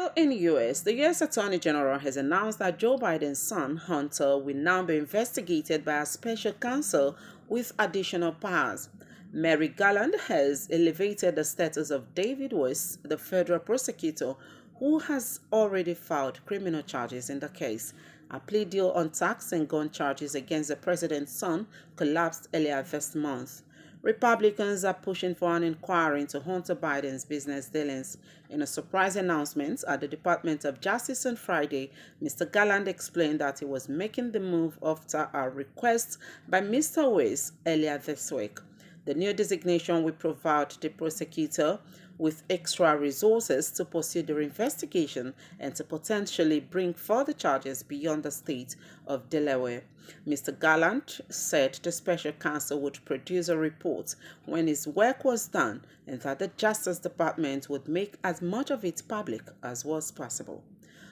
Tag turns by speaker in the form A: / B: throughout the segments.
A: Still in US, the US Attorney General has announced that Joe Biden's son, Hunter, will now be investigated by a special counsel with additional powers. Merrick Garland has elevated the status of David Weiss, the federal prosecutor, who has already filed criminal charges in the case. A plea deal on tax and gun charges against the president's son collapsed earlier this month. Republicans are pushing for an inquiry into Hunter Biden's business dealings. In a surprise announcement at the Department of Justice on Friday, Mr. Garland explained that he was making the move after a request by Mr. Weiss earlier this week. The new designation will provide the prosecutor with extra resources to pursue their investigation and to potentially bring further charges beyond the state of Delaware. Mr. Garland said the special counsel would produce a report when his work was done and that the Justice Department would make as much of it public as was possible.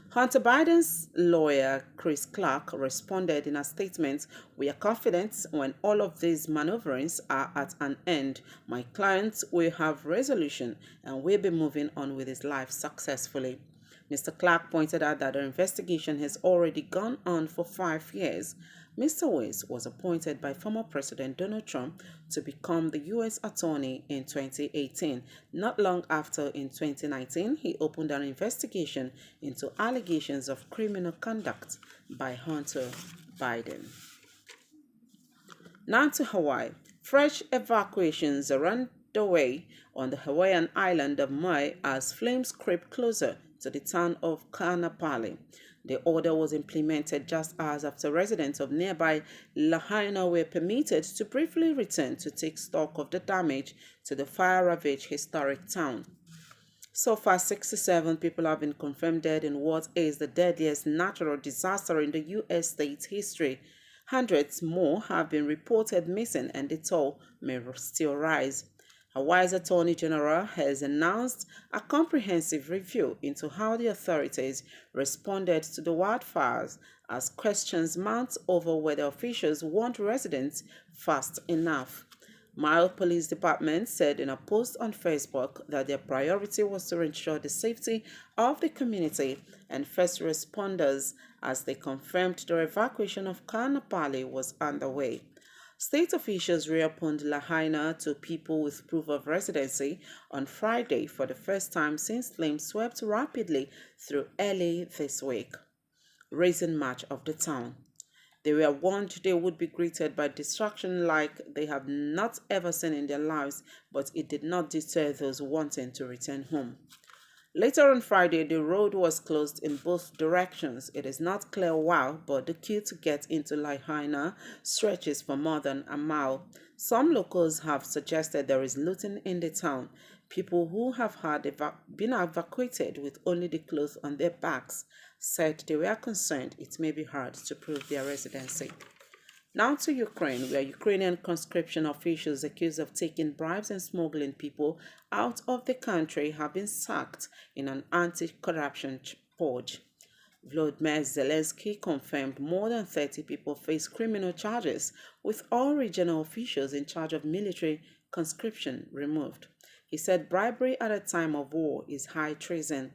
A: Hunter Biden's lawyer, Chris Clark, responded in a statement, "We are confident when all of these maneuverings are at an end, my client will have resolution and will be moving on with his life successfully." Mr. Clark pointed out that the investigation has already gone on for 5 years. Mr. Weiss was appointed by former President Donald Trump to become the U.S. Attorney in 2018. Not long after, in 2019, he opened an investigation into allegations of criminal conduct by Hunter Biden. Now to Hawaii. Fresh evacuations are underway on the Hawaiian island of Maui as flames creep closer to the town of Kaanapali. The order was implemented just hours after residents of nearby Lahaina were permitted to briefly return to take stock of the damage to the fire-ravaged historic town. So far, 67 people have been confirmed dead in what is the deadliest natural disaster in the U.S. state's history. Hundreds more have been reported missing, and the toll may still rise. Hawaii's Attorney General has announced a comprehensive review into how the authorities responded to the wildfires as questions mount over whether officials warned residents fast enough. Maui Police Department said in a post on Facebook that their priority was to ensure the safety of the community and first responders as they confirmed the evacuation of Kaanapali was underway. State officials reopened Lahaina to people with proof of residency on Friday for the first time since flames swept rapidly through early this week, raising much of the town. They were warned they would be greeted by destruction like they have not ever seen in their lives, but it did not deter those wanting to return home. Later on Friday, the road was closed in both directions. It is not clear why, but the queue to get into Lahaina stretches for more than a mile. Some locals have suggested there is looting in the town. People who have been evacuated with only the clothes on their backs said they were concerned it may be hard to prove their residency. Now to Ukraine, where Ukrainian conscription officials accused of taking bribes and smuggling people out of the country have been sacked in an anti-corruption purge. Volodymyr Zelensky confirmed more than 30 people face criminal charges, with all regional officials in charge of military conscription removed. He said bribery at a time of war is high treason.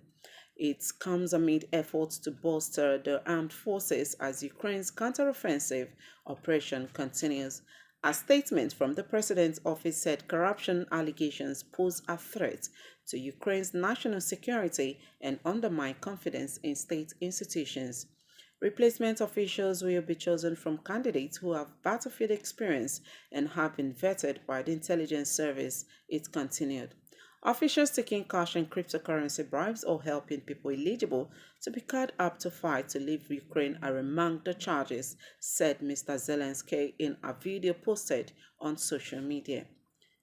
A: It comes amid efforts to bolster the armed forces as Ukraine's counteroffensive operation continues. A statement from the president's office said corruption allegations pose a threat to Ukraine's national security and undermine confidence in state institutions. Replacement officials will be chosen from candidates who have battlefield experience and have been vetted by the intelligence service, it continued. Officials taking cash and cryptocurrency bribes or helping people eligible to be called up to fight to leave Ukraine are among the charges, said Mr. Zelensky in a video posted on social media.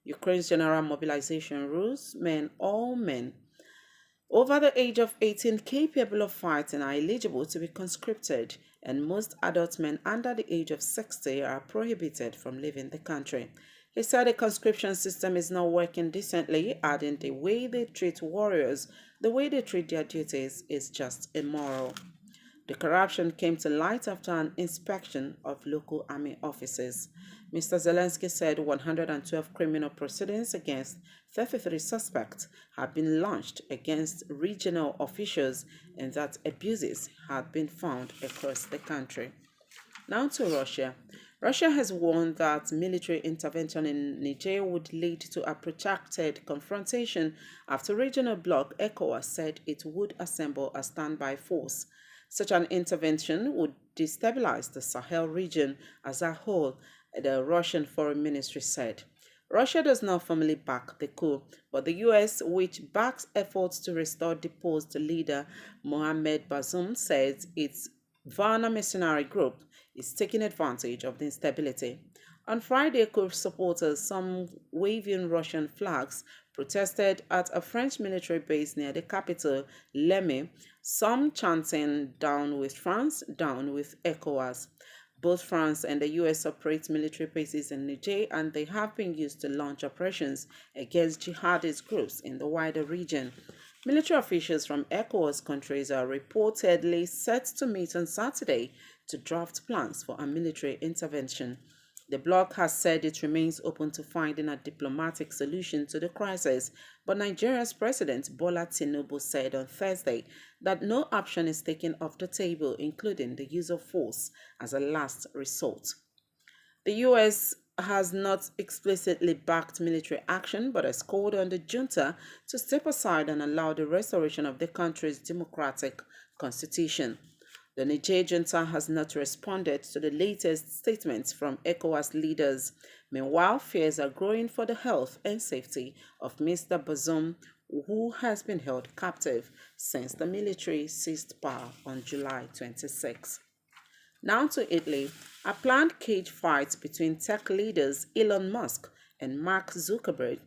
A: Ukraine's general mobilization rules all men over the age of 18 capable of fighting are eligible to be conscripted, and most adult men under the age of 60 are prohibited from leaving the country. He said the conscription system is not working decently, adding the way they treat warriors, the way they treat their duties is just immoral. The corruption came to light after an inspection of local army offices. Mr. Zelensky said 112 criminal proceedings against 33 suspects had been launched against regional officials and that abuses had been found across the country. Now to Russia. Russia has warned that military intervention in Niger would lead to a protracted confrontation after regional bloc ECOWAS said it would assemble a standby force. Such an intervention would destabilize the Sahel region as a whole, the Russian Foreign Ministry said. Russia does not formally back the coup, but the U.S., which backs efforts to restore deposed leader Mohamed Bazoum, says its Wagner mercenary group is taking advantage of the instability. On Friday, coup supporters, some waving Russian flags, protested at a French military base near the capital, Leme, some chanting "Down with France, down with ECOWAS." Both France and the US operate military bases in Niger, and they have been used to launch operations against jihadist groups in the wider region. Military officials from ECOWAS countries are reportedly set to meet on Saturday to draft plans for a military intervention. The bloc has said it remains open to finding a diplomatic solution to the crisis, but Nigeria's President Bola Tinubu said on Thursday that no option is taken off the table, including the use of force as a last resort. The U.S. has not explicitly backed military action but has called on the junta to step aside and allow the restoration of the country's democratic constitution. The Niger junta has not responded to the latest statements from ECOWAS leaders. Meanwhile, fears are growing for the health and safety of Mr. Bazoum, who has been held captive since the military seized power on July 26. Now to Italy. A planned cage fight between tech leaders Elon Musk and Mark Zuckerberg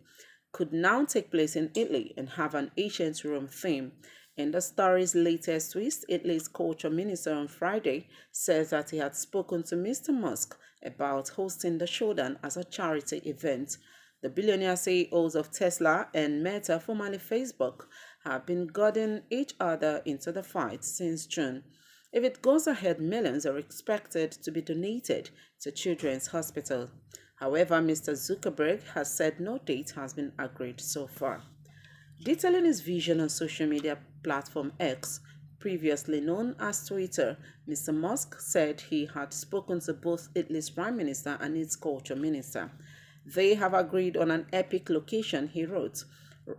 A: could now take place in Italy and have an ancient Rome theme. In the story's latest twist, Italy's culture minister on Friday says that he had spoken to Mr. Musk about hosting the showdown as a charity event. The billionaire CEOs of Tesla and Meta, formerly Facebook, have been goading each other into the fight since June. If it goes ahead, millions are expected to be donated to Children's Hospital. However, Mr. Zuckerberg has said no date has been agreed so far. Detailing his vision on social media platform X, previously known as Twitter, Mr. Musk said he had spoken to both Italy's Prime Minister and its Culture Minister. They have agreed on an epic location, he wrote.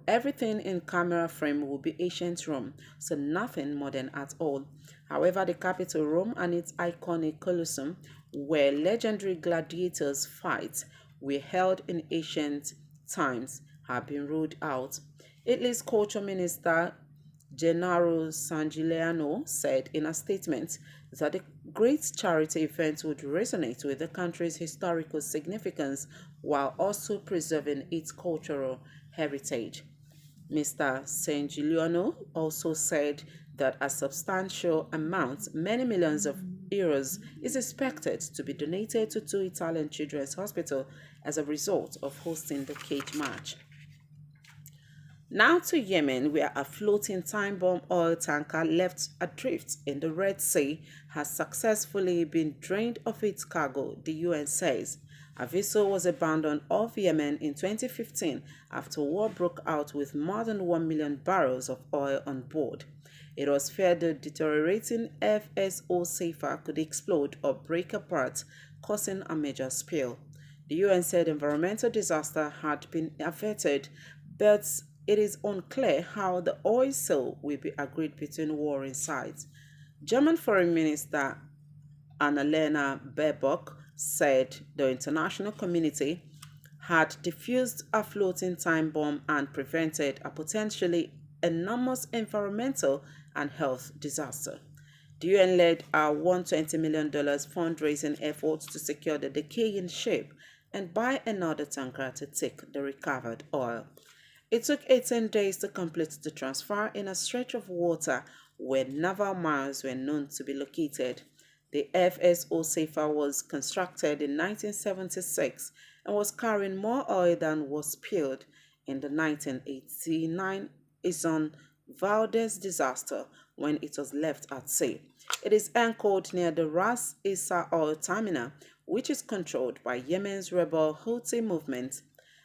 A: Everything in camera frame will be ancient Rome, so nothing modern at all. However, the capital Rome and its iconic Colosseum, where legendary gladiators fight, were held in ancient times, have been ruled out. Italy's culture minister Gennaro Sangiuliano said in a statement that the great charity event would resonate with the country's historical significance while also preserving its cultural heritage. Mr. Sangiuliano also said that a substantial amount, many millions of euros, is expected to be donated to two Italian children's hospitals as a result of hosting the cage match. Now to Yemen, where a floating time bomb oil tanker left adrift in the Red Sea has successfully been drained of its cargo, the UN says. A vessel was abandoned off Yemen in 2015 after war broke out with more than 1 million barrels of oil on board. It was feared the deteriorating FSO Safer could explode or break apart, causing a major spill. The UN said environmental disaster had been averted, but it is unclear how the oil sale will be agreed between warring sides. German Foreign Minister Annalena Baerbock said the international community had defused a floating time bomb and prevented a potentially enormous environmental and health disaster. The UN led a $120 million fundraising effort to secure the decaying ship and buy another tanker to take the recovered oil. It took 18 days to complete the transfer in a stretch of water where naval mines were known to be located. The FSO Safer was constructed in 1976 and was carrying more oil than was spilled in the 1989 Exxon Valdez disaster when it was left at sea. It is anchored near the Ras Issa oil terminal, which is controlled by Yemen's rebel Houthi movement.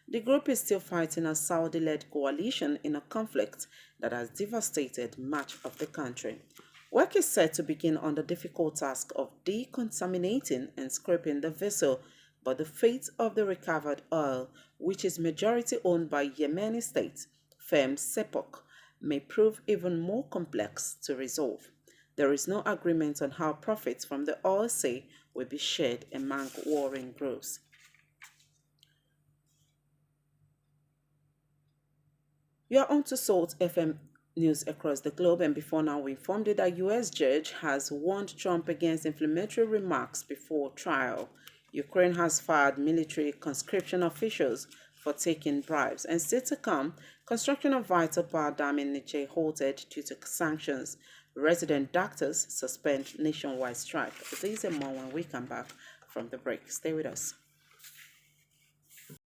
A: The group is still fighting a Saudi-led coalition in a conflict that has devastated much of the country. Work is set to begin on the difficult task of decontaminating and scrapping the vessel, but the fate of the recovered oil, which is majority owned by Yemeni state firm Sepok, may prove even more complex to resolve. There is no agreement on how profits from the oil sale will be shared among warring groups. You are on to Salt FM news across the globe, and before now, we informed you that U.S. judge has warned Trump against inflammatory remarks before trial. Ukraine has fired military conscription officials for taking bribes, and still to come, construction of vital power dam in Niger halted due to sanctions. Resident doctors suspend nationwide strike. These and more when we come back from the break. Stay with us.